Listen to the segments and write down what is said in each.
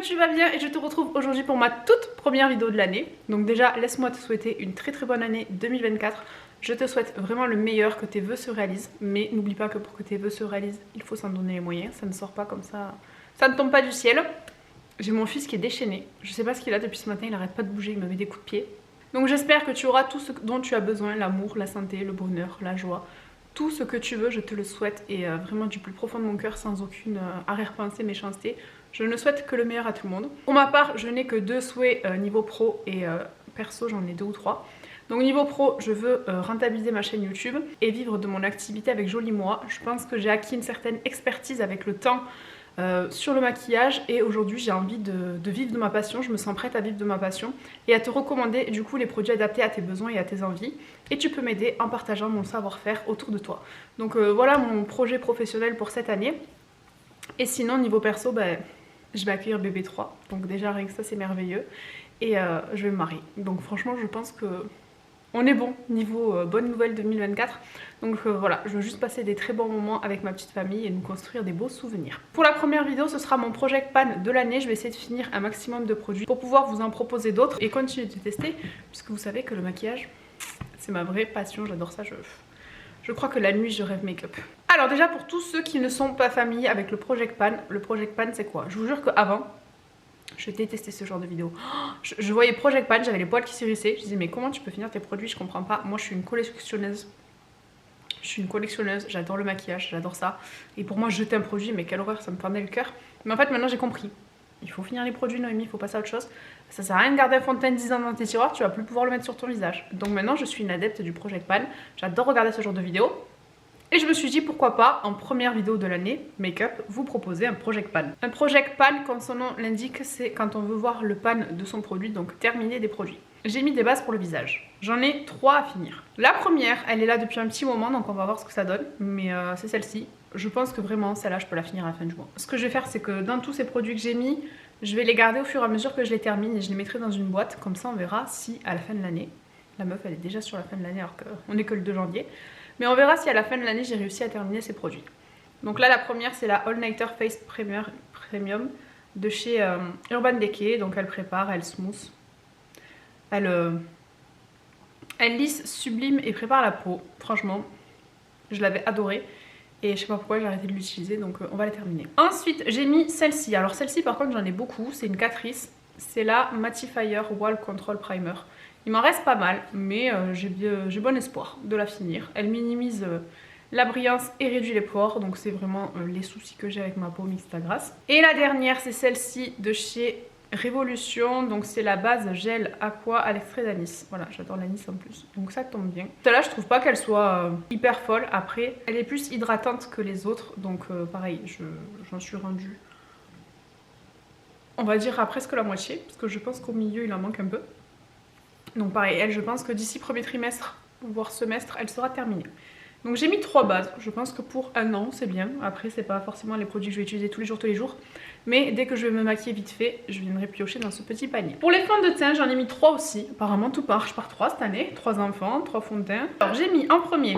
Tu vas bien et je te retrouve aujourd'hui pour ma toute première vidéo de l'année. Donc déjà, laisse-moi te souhaiter une très bonne année 2024. Je te souhaite vraiment le meilleur, que tes vœux se réalisent. Mais n'oublie pas que pour que tes vœux se réalisent, il faut s'en donner les moyens. Ça ne sort pas comme ça, ça ne tombe pas du ciel. J'ai mon fils qui est déchaîné. Je sais pas ce qu'il a depuis ce matin, il arrête pas de bouger, il me met des coups de pied. Donc j'espère que tu auras tout ce dont tu as besoin, l'amour, la santé, le bonheur, la joie. Tout ce que tu veux, je te le souhaite et vraiment du plus profond de mon cœur, sans aucune arrière-pensée, méchanceté. Je ne souhaite que le meilleur à tout le monde. Pour ma part, je n'ai que 2 souhaits niveau pro et perso, j'en ai 2 ou 3. Donc niveau pro, je veux rentabiliser ma chaîne YouTube et vivre de mon activité avec Joli Moi. Je pense que j'ai acquis une certaine expertise avec le temps sur le maquillage et aujourd'hui j'ai envie de vivre de ma passion. Je me sens prête à vivre de ma passion et à te recommander du coup les produits adaptés à tes besoins et à tes envies. Et tu peux m'aider en partageant mon savoir-faire autour de toi. Donc voilà mon projet professionnel pour cette année. Et sinon niveau perso, je vais accueillir bébé 3, donc déjà rien que ça c'est merveilleux. Et je vais me marier. Donc franchement je pense que on est bon niveau bonne nouvelle 2024. Donc voilà, je veux juste passer des très bons moments avec ma petite famille et nous construire des beaux souvenirs. Pour la première vidéo, ce sera mon Project Pan de l'année. Je vais essayer de finir un maximum de produits pour pouvoir vous en proposer d'autres et continuer de tester. Puisque vous savez que le maquillage, c'est ma vraie passion, j'adore ça. Je crois que la nuit, je rêve make-up. Alors déjà, pour tous ceux qui ne sont pas familiers avec le Project Pan c'est quoi? Je vous jure qu'avant, je détestais ce genre de vidéo. Je voyais Project Pan, j'avais les poils qui s'hérissaient. Je disais mais comment tu peux finir tes produits? Je comprends pas. Moi je suis une collectionneuse. J'adore le maquillage, j'adore ça. Et pour moi jeter un produit, mais quelle horreur, ça me fendait le cœur. Mais en fait maintenant j'ai compris. Il faut finir les produits, Noémie, il faut passer à autre chose. Ça sert à rien de garder un fond de teint 10 ans dans tes tiroirs, tu vas plus pouvoir le mettre sur ton visage. Donc maintenant je suis une adepte du Project Pan. J'adore regarder ce genre de vidéos. Et je me suis dit pourquoi pas, en première vidéo de l'année, make-up, vous proposer un Project Pan. Un Project Pan, comme son nom l'indique, c'est quand on veut voir le pan de son produit, donc terminer des produits. J'ai mis des bases pour le visage. J'en ai 3 à finir. La première, elle est là depuis un petit moment, donc on va voir ce que ça donne. Mais c'est celle-ci. Je pense que vraiment, celle-là, je peux la finir à la fin du mois. Ce que je vais faire, c'est que dans tous ces produits que j'ai mis, je vais les garder au fur et à mesure que je les termine et je les mettrai dans une boîte. Comme ça, on verra si à la fin de l'année, la meuf, elle est déjà sur la fin de l'année alors qu'on n'est que le 2 janvier. Mais on verra si à la fin de l'année j'ai réussi à terminer ces produits. Donc là la première c'est la All Nighter Face Premium de chez Urban Decay. Donc elle prépare, elle smooth, elle lisse, sublime et prépare la peau. Franchement je l'avais adorée et je sais pas pourquoi j'ai arrêté de l'utiliser, donc on va la terminer. Ensuite j'ai mis celle-ci. Alors celle-ci par contre j'en ai beaucoup, c'est une catrice. C'est la Mattifier Wall Control Primer. Il m'en reste pas mal, mais j'ai bon espoir de la finir. Elle minimise la brillance et réduit les pores, donc c'est vraiment les soucis que j'ai avec ma peau mixte à grasse. Et la dernière, c'est celle-ci de chez Révolution, donc c'est la base gel aqua à l'extrait d'anis. Voilà, j'adore l'anis en plus, donc ça tombe bien. Celle-là, je trouve pas qu'elle soit hyper folle. Après, elle est plus hydratante que les autres, donc pareil, j'en suis rendue, on va dire, à presque la moitié, parce que je pense qu'au milieu, il en manque un peu. Donc pareil, elle, je pense que d'ici premier trimestre, voire semestre, elle sera terminée. Donc j'ai mis 3 bases, je pense que pour un an c'est bien. Après c'est pas forcément les produits que je vais utiliser tous les jours. Mais dès que je vais me maquiller vite fait, je viendrai piocher dans ce petit panier. Pour les fonds de teint, j'en ai mis 3 aussi. Apparemment tout marche par 3 cette année. 3 enfants, 3 fonds de teint. Alors j'ai mis en premier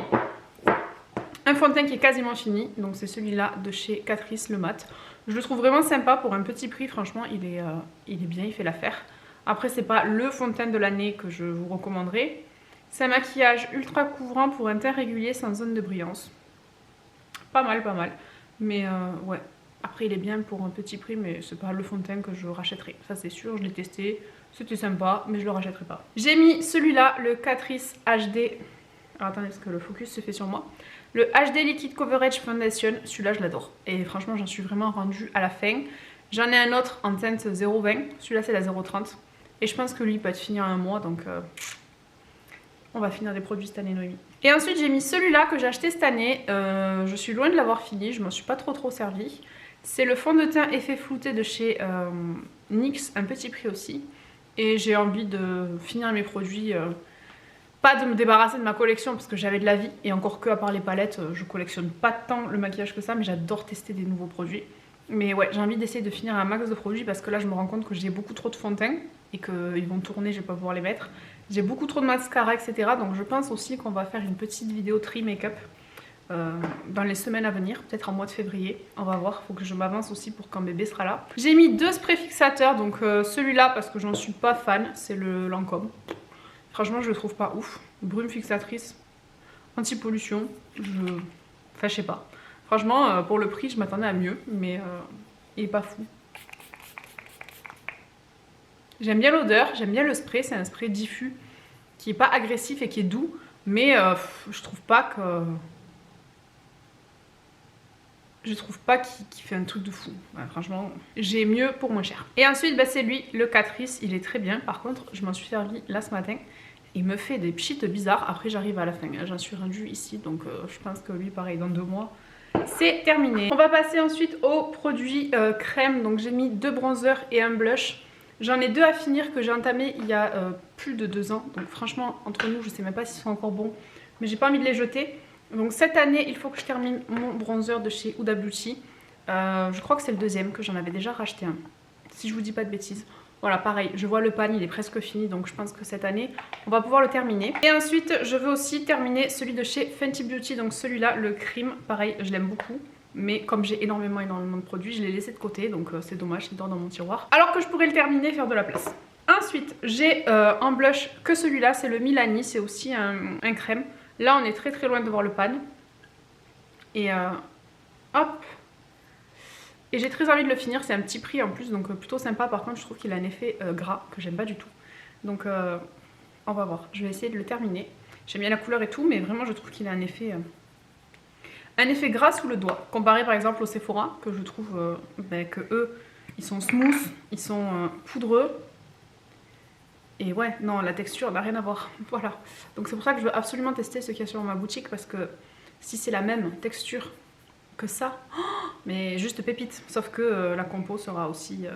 un fond de teint qui est quasiment fini. Donc c'est celui-là de chez Catrice, le mat. Je le trouve vraiment sympa pour un petit prix, franchement il est bien, il fait l'affaire. Après c'est pas le fond de teint de l'année que je vous recommanderais. C'est un maquillage ultra couvrant pour un teint régulier sans zone de brillance. Pas mal. Mais ouais, après il est bien pour un petit prix, mais c'est pas le fond de teint que je rachèterai. Ça c'est sûr, je l'ai testé, c'était sympa, mais je le rachèterai pas. J'ai mis celui-là, le Catrice HD. Alors attendez parce que le focus se fait sur moi. Le HD Liquid Coverage Foundation, celui-là je l'adore. Et franchement j'en suis vraiment rendue à la fin. J'en ai un autre en teinte 0,20, celui-là c'est la 0,30. Et je pense que lui peut être fini en un mois, donc on va finir des produits cette année, Noémie. Et ensuite j'ai mis celui-là que j'ai acheté cette année. Je suis loin de l'avoir fini, je m'en suis pas trop servi. C'est le fond de teint effet flouté de chez NYX, un petit prix aussi. Et j'ai envie de finir mes produits pas de me débarrasser de ma collection parce que j'avais de la vie. Et encore que à part les palettes, je collectionne pas tant le maquillage que ça, mais j'adore tester des nouveaux produits. Mais ouais, j'ai envie d'essayer de finir un max de produits parce que là je me rends compte que j'ai beaucoup trop de fond de teint et qu'ils vont tourner, je vais pas pouvoir les mettre. J'ai beaucoup trop de mascara, etc. Donc je pense aussi qu'on va faire une petite vidéo tri make-up dans les semaines à venir, peut-être en mois de février. On va voir, faut que je m'avance aussi pour quand bébé sera là. J'ai mis 2 sprays fixateurs, donc celui-là parce que j'en suis pas fan, c'est le Lancôme. Franchement je le trouve pas ouf. Brume fixatrice, anti-pollution, enfin je sais pas. Franchement pour le prix je m'attendais à mieux, mais il est pas fou. J'aime bien l'odeur, j'aime bien le spray, c'est un spray diffus qui est pas agressif et qui est doux, mais je trouve pas que... qu'il fait un truc de fou. Ouais, franchement, j'ai mieux pour moins cher. Et ensuite, bah, c'est lui, le Catrice. Il est très bien. Par contre, je m'en suis servi là ce matin. Il me fait des pchites bizarres. Après, j'arrive à la fin. J'en suis rendue ici. Donc, je pense que lui, pareil, dans 2 mois, c'est terminé. On va passer ensuite aux produits crème. Donc, j'ai mis 2 bronzers et un blush. J'en ai 2 à finir que j'ai entamé il y a plus de 2 ans. Donc, franchement, entre nous, je sais même pas s'ils sont encore bons. Mais j'ai pas envie de les jeter. Donc cette année, il faut que je termine mon bronzer de chez Huda Beauty. Je crois que c'est le deuxième, que j'en avais déjà racheté un. Si je vous dis pas de bêtises. Voilà, pareil, je vois le pan, il est presque fini. Donc je pense que cette année, on va pouvoir le terminer. Et ensuite, je veux aussi terminer celui de chez Fenty Beauty. Donc celui-là, le cream. Pareil, je l'aime beaucoup. Mais comme j'ai énormément de produits, je l'ai laissé de côté. Donc c'est dommage, il dort dans mon tiroir. Alors que je pourrais le terminer et faire de la place. Ensuite, j'ai un blush que celui-là. C'est le Milani. C'est aussi un crème. Là on est très très loin de voir le pan. Et hop. Et j'ai très envie de le finir, c'est un petit prix en plus, donc plutôt sympa. Par contre je trouve qu'il a un effet gras que j'aime pas du tout. Donc on va voir, je vais essayer de le terminer. J'aime bien la couleur et tout, mais vraiment je trouve qu'il a un effet gras sous le doigt. Comparé par exemple au Sephora, que je trouve que eux, ils sont smooth, ils sont poudreux. Et ouais, non, la texture n'a rien à voir. Voilà. Donc c'est pour ça que je veux absolument tester ce qu'il y a sur ma boutique. Parce que si c'est la même texture que ça, mais juste pépite. Sauf que la compo sera aussi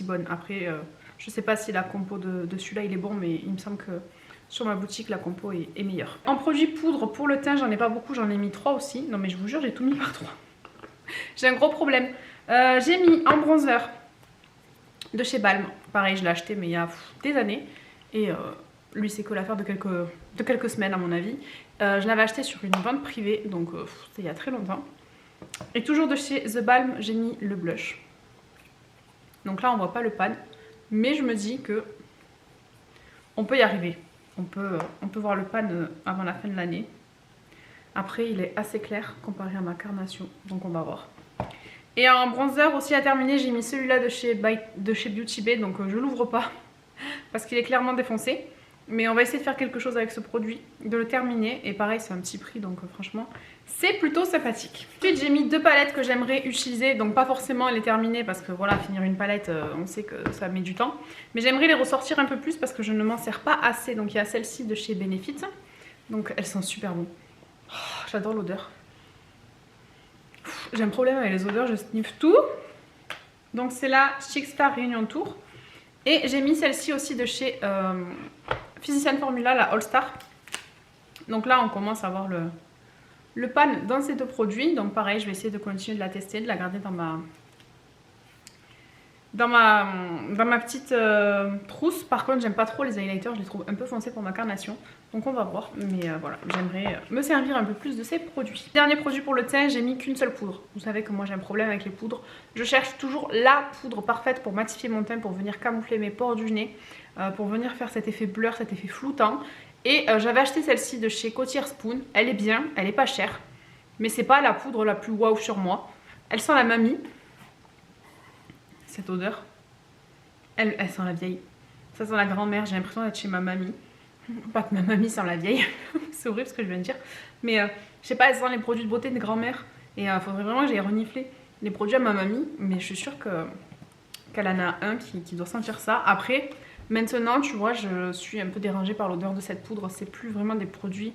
bonne. Après, je sais pas si la compo de celui-là il est bon. Mais il me semble que sur ma boutique la compo est meilleure. En produit poudre pour le teint, j'en ai pas beaucoup. J'en ai mis 3 aussi. Non mais je vous jure, j'ai tout mis par 3. J'ai un gros problème. J'ai mis en bronzer de chez Balm. Pareil, je l'ai acheté mais il y a des années. Et lui c'est que l'affaire de quelques semaines à mon avis. Je l'avais acheté sur une vente privée, donc c'était il y a très longtemps. Et toujours de chez The Balm, j'ai mis le blush. Donc là on voit pas le pan. Mais je me dis que on peut y arriver. On peut voir le pan avant la fin de l'année. Après il est assez clair comparé à ma carnation. Donc on va voir. Et en bronzer aussi à terminer, j'ai mis celui-là de chez Beauty Bay, donc je l'ouvre pas parce qu'il est clairement défoncé. Mais on va essayer de faire quelque chose avec ce produit, de le terminer. Et pareil, c'est un petit prix, donc franchement, c'est plutôt sympathique. Ensuite, j'ai mis 2 palettes que j'aimerais utiliser, donc pas forcément les terminer parce que voilà, finir une palette, on sait que ça met du temps. Mais j'aimerais les ressortir un peu plus parce que je ne m'en sers pas assez. Donc il y a celle-ci de chez Benefit, donc elles sont super bonnes. Oh, j'adore l'odeur. J'ai un problème avec les odeurs, je sniffe tout. Donc c'est la Chic Star Réunion Tour. Et j'ai mis celle-ci aussi de chez Physician Formula, la All Star. Donc là on commence à voir le pan dans ces 2 produits. Donc pareil, je vais essayer de continuer de la tester, de la garder dans ma petite trousse. Par contre j'aime pas trop les highlighters, je les trouve un peu foncés pour ma carnation. Donc on va voir, mais voilà, j'aimerais me servir un peu plus de ces produits. Dernier produit pour le teint, j'ai mis qu'une seule poudre. Vous savez que moi j'ai un problème avec les poudres. Je cherche toujours la poudre parfaite pour matifier mon teint, pour venir camoufler mes pores du nez, pour venir faire cet effet blur, cet effet floutant. Et j'avais acheté celle-ci de chez Cotier Spoon. Elle est bien, elle est pas chère, mais c'est pas la poudre la plus waouh sur moi. Elle sent la mamie. Cette odeur, elle sent la vieille. Ça sent la grand-mère, j'ai l'impression d'être chez ma mamie. Pas que ma mamie sent la vieille, c'est horrible ce que je viens de dire. Mais je sais pas, elle sent les produits de beauté de grand-mère. Et il faudrait vraiment que j'aille renifler les produits à ma mamie. Mais je suis sûre qu'elle en a un qui doit sentir ça. Après, maintenant, tu vois, je suis un peu dérangée par l'odeur de cette poudre. C'est plus vraiment des produits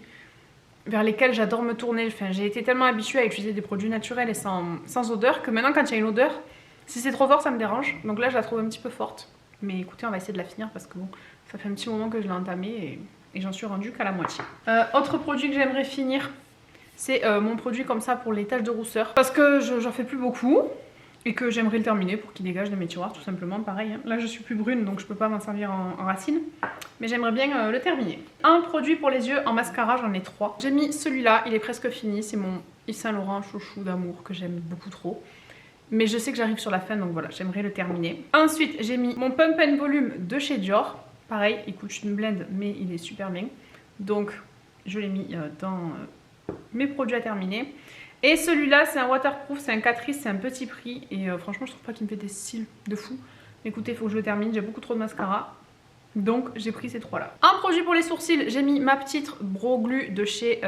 vers lesquels j'adore me tourner. Enfin, j'ai été tellement habituée à utiliser des produits naturels et sans odeur que maintenant quand il y a une odeur, si c'est trop fort ça me dérange. Donc là je la trouve un petit peu forte. Mais écoutez, on va essayer de la finir parce que bon, ça fait un petit moment que je l'ai entamée et j'en suis rendue qu'à la moitié. Autre produit que j'aimerais finir, c'est mon produit comme ça pour les taches de rousseur. Parce que j'en fais plus beaucoup et que j'aimerais le terminer pour qu'il dégage de mes tiroirs tout simplement. Pareil, hein. Là je suis plus brune donc je peux pas m'en servir en racine. Mais j'aimerais bien le terminer. Un produit pour les yeux en mascara, j'en ai 3. J'ai mis celui-là, il est presque fini. C'est mon Yves Saint Laurent chouchou d'amour que j'aime beaucoup trop. Mais je sais que j'arrive sur la fin donc voilà, j'aimerais le terminer. Ensuite j'ai mis mon Pump and Volume de chez Dior. Pareil, il coûte une blinde mais il est super bien. Donc je l'ai mis dans mes produits à terminer. Et celui-là c'est un waterproof, c'est un Catrice, c'est un petit prix. Et franchement je trouve pas qu'il me fait des cils de fou. Écoutez, il faut que je le termine, j'ai beaucoup trop de mascara. Donc j'ai pris ces 3 là. Un produit pour les sourcils, j'ai mis ma petite Brow Glue de chez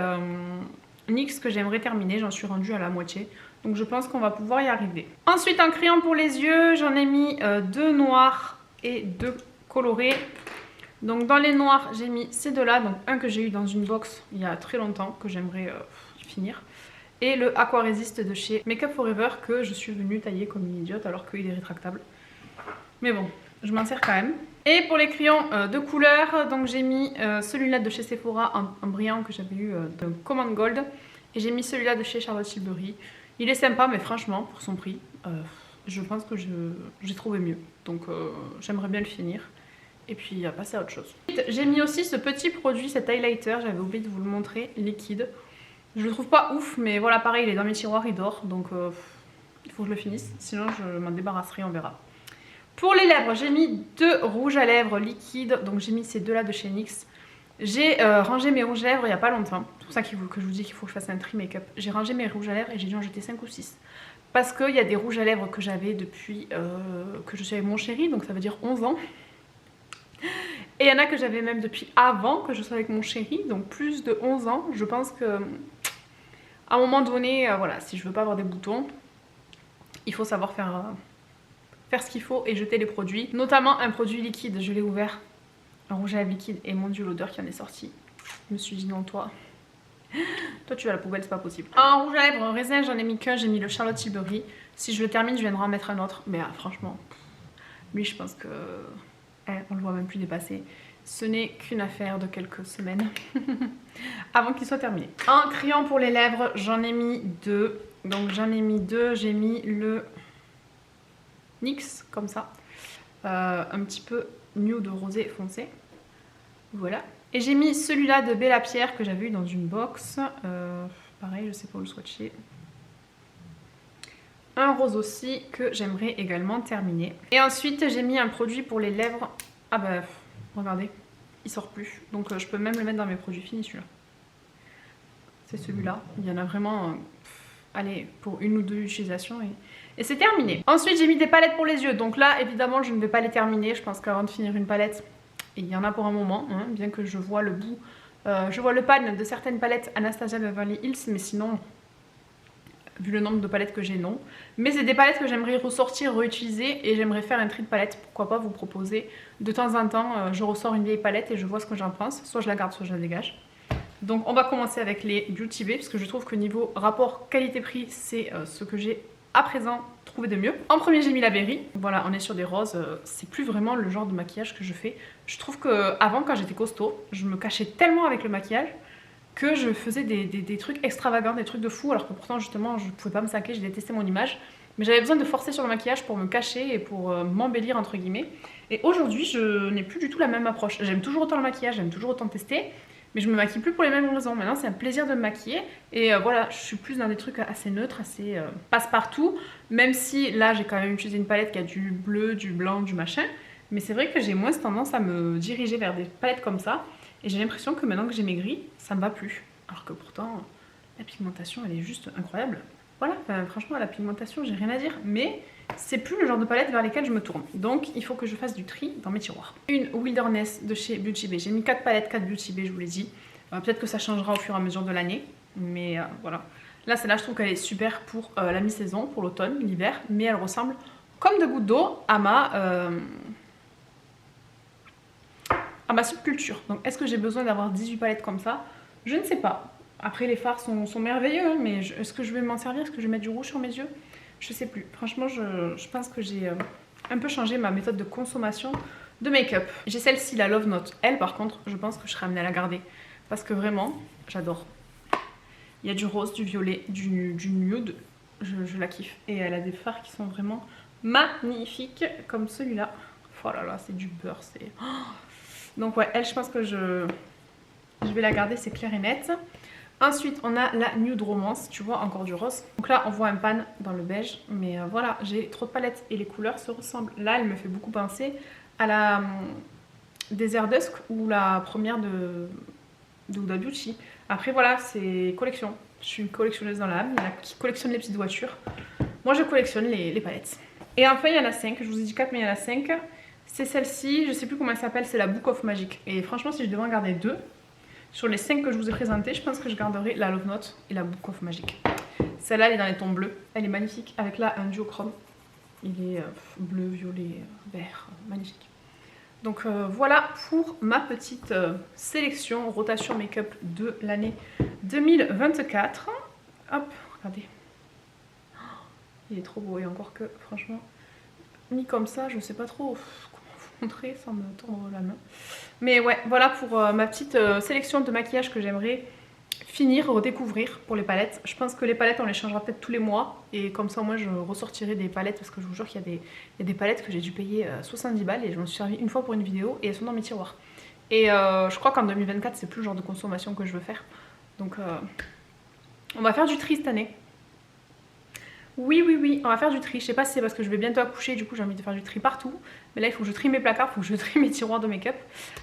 NYX que j'aimerais terminer. J'en suis rendue à la moitié. Donc je pense qu'on va pouvoir y arriver. Ensuite un crayon pour les yeux, j'en ai mis 2 noirs et 2 colorés. Donc dans les noirs j'ai mis ces 2 là, donc un que j'ai eu dans une box il y a très longtemps que j'aimerais finir. Et le Aqua Resist de chez Make Up For Ever que je suis venue tailler comme une idiote alors qu'il est rétractable. Mais bon, je m'en sers quand même. Et pour les crayons de couleur, donc j'ai mis celui-là de chez Sephora en brillant que j'avais eu de Command Gold. Et j'ai mis celui-là de chez Charlotte Tilbury. Il est sympa mais franchement pour son prix, je pense que j'ai trouvé mieux. Donc j'aimerais bien le finir. Et puis passer à autre chose. J'ai mis aussi ce petit produit, cet highlighter, j'avais oublié de vous le montrer, liquide. Je le trouve pas ouf mais voilà pareil il est dans mes tiroirs, il dort. Donc il faut que je le finisse, sinon je m'en débarrasserai, on verra. Pour les lèvres, j'ai mis 2 rouges à lèvres liquides. Donc j'ai mis ces 2 là de chez NYX. J'ai rangé mes rouges à lèvres il n'y a pas longtemps. C'est pour ça que je vous dis qu'il faut que je fasse un tri make-up. J'ai rangé mes rouges à lèvres et j'ai dû en jeter 5 ou 6. Parce qu'il y a des rouges à lèvres que j'avais depuis que je suis avec mon chéri. Donc ça veut dire 11 ans. Et il y en a que j'avais même depuis avant que je sois avec mon chéri. Donc plus de 11 ans. Je pense que à un moment donné, voilà, si je veux pas avoir des boutons, il faut savoir faire ce qu'il faut et jeter les produits. Notamment un produit liquide, je l'ai ouvert. Un rouge à lèvres liquide et mon dieu l'odeur qui en est sortie. Je me suis dit non toi tu vas à la poubelle, c'est pas possible. Un rouge à lèvres raisin, j'en ai mis qu'un, j'ai mis le Charlotte Tilbury. Si je le termine je viendrai en mettre un autre. Mais franchement, lui je pense que on le voit même plus dépasser. Ce n'est qu'une affaire de quelques semaines avant qu'il soit terminé. Un crayon pour les lèvres, j'en ai mis 2. Donc j'en ai mis 2, j'ai mis le NYX comme ça. Un petit peu nude rosé foncé. Voilà. Et j'ai mis celui-là de Bella Pierre que j'avais eu dans une box. Pareil, je sais pas où le swatcher. Un rose aussi que j'aimerais également terminer. Et ensuite j'ai mis un produit pour les lèvres. Ah bah regardez, il sort plus. Donc je peux même le mettre dans mes produits finis celui-là. C'est celui-là. Il y en a vraiment, allez, pour 1 ou 2 utilisations et c'est terminé. Ensuite j'ai mis des palettes pour les yeux. Donc là évidemment je ne vais pas les terminer. Je pense qu'avant de finir une palette, et il y en a pour un moment, hein, bien que je vois le bout. Je vois le pan de certaines palettes Anastasia Beverly Hills, mais sinon, vu le nombre de palettes que j'ai, non. Mais c'est des palettes que j'aimerais ressortir, réutiliser, et j'aimerais faire un tri de palettes. Pourquoi pas vous proposer de temps en temps, je ressors une vieille palette et je vois ce que j'en pense. Soit je la garde, soit je la dégage. Donc on va commencer avec les Beauty Bay, parce que je trouve que niveau rapport qualité-prix, c'est ce que j'ai à présent trouvé de mieux. En premier j'ai mis la Berry. Voilà, on est sur des roses, c'est plus vraiment le genre de maquillage que je fais. Je trouve que avant, quand j'étais costaud, je me cachais tellement avec le maquillage que je faisais des trucs extravagants, des trucs de fou, alors que pourtant justement je pouvais pas me saquer, je détestais mon image. Mais j'avais besoin de forcer sur le maquillage pour me cacher et pour m'embellir entre guillemets. Et aujourd'hui je n'ai plus du tout la même approche. J'aime toujours autant le maquillage, j'aime toujours autant tester. Mais je me maquille plus pour les mêmes raisons. Maintenant c'est un plaisir de me maquiller. Et voilà, je suis plus dans des trucs assez neutres, assez passe-partout. Même si là j'ai quand même utilisé une palette qui a du bleu, du blanc, du machin. Mais c'est vrai que j'ai moins tendance à me diriger vers des palettes comme ça. Et j'ai l'impression que maintenant que j'ai maigri, ça me va plus. Alors que pourtant, la pigmentation elle est juste incroyable. Voilà, enfin, franchement la pigmentation j'ai rien à dire. Mais c'est plus le genre de palette vers lesquelles je me tourne. Donc il faut que je fasse du tri dans mes tiroirs. Une Wilderness de chez Beauty Bay. J'ai mis 4 palettes, 4 Beauty Bay, je vous l'ai dit. Peut-être que ça changera au fur et à mesure de l'année. Mais voilà. Là celle-là je trouve qu'elle est super pour la mi-saison, pour l'automne, l'hiver. Mais elle ressemble comme de gouttes d'eau à ma subculture. Donc est-ce que j'ai besoin d'avoir 18 palettes comme ça? Je ne sais pas. Après les fards sont merveilleux, hein, mais est-ce que je vais m'en servir? Est-ce que je vais mettre du rouge sur mes yeux? Je sais plus. Franchement je pense que j'ai un peu changé ma méthode de consommation de make-up. J'ai celle-ci, la Love Note. Elle, par contre, je pense que je serais amenée à la garder. Parce que vraiment, j'adore. Il y a du rose, du violet, du nude. Je la kiffe. Et elle a des fards qui sont vraiment magnifiques, comme celui-là. Oh là là, c'est du beurre. Oh. Donc ouais, elle, je pense que je vais la garder, c'est clair et net. Ensuite, on a la Nude Romance, tu vois, encore du rose. Donc là, on voit un pan dans le beige, mais voilà, j'ai trop de palettes et les couleurs se ressemblent. Là, elle me fait beaucoup penser à la Desert Dusk ou la première de Huda Beauty. Après, voilà, c'est collection. Je suis une collectionneuse dans l'âme, il y en a qui collectionnent les petites voitures. Moi, je collectionne les palettes. Et enfin, il y en a 5, je vous ai dit 4, mais il y en a 5. C'est celle-ci, je sais plus comment elle s'appelle, c'est la Book of Magic. Et franchement, si je devais en garder 2, sur les 5 que je vous ai présentés, je pense que je garderai la Love Note et la Book of Magic. Celle-là, elle est dans les tons bleus. Elle est magnifique. Avec là, un duochrome. Il est bleu, violet, vert. Magnifique. Donc voilà pour ma petite sélection rotation make-up de l'année 2024. Hop, regardez. Il est trop beau. Et encore que, franchement, mis comme ça, je sais pas trop montrer sans me tordre la main. Mais ouais, voilà pour ma petite sélection de maquillage que j'aimerais finir, redécouvrir pour les palettes. Je pense que les palettes, on les changera peut-être tous les mois. Et comme ça, moi, je ressortirai des palettes. Parce que je vous jure qu'il y a des palettes que j'ai dû payer 70 balles. Et je m'en suis servi une fois pour une vidéo. Et elles sont dans mes tiroirs. Et je crois qu'en 2024, c'est plus le genre de consommation que je veux faire. Donc, on va faire du tri cette année. Oui, on va faire du tri. Je sais pas si c'est parce que je vais bientôt accoucher, du coup j'ai envie de faire du tri partout. Mais là il faut que je trie mes placards, il faut que je trie mes tiroirs de make-up.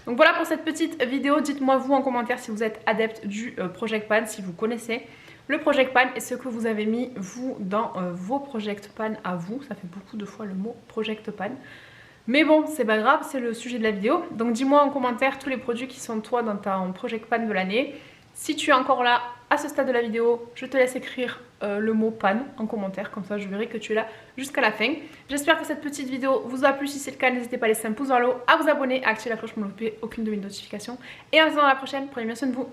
Donc voilà pour cette petite vidéo. Dites-moi vous en commentaire si vous êtes adepte du Project Pan, si vous connaissez le Project Pan et ce que vous avez mis vous dans vos Project Pan à vous. Ça fait beaucoup de fois le mot Project Pan. Mais bon, c'est pas grave, c'est le sujet de la vidéo. Donc dis-moi en commentaire tous les produits qui sont toi dans ton Project Pan de l'année. Si tu es encore là à ce stade de la vidéo, je te laisse écrire le mot pan en commentaire, comme ça je verrai que tu es là jusqu'à la fin. J'espère que cette petite vidéo vous a plu, si c'est le cas n'hésitez pas à laisser un pouce vers le haut, à vous abonner, à activer la cloche pour ne louper aucune de mes notifications. Et en se voit à la prochaine, prenez bien soin de vous.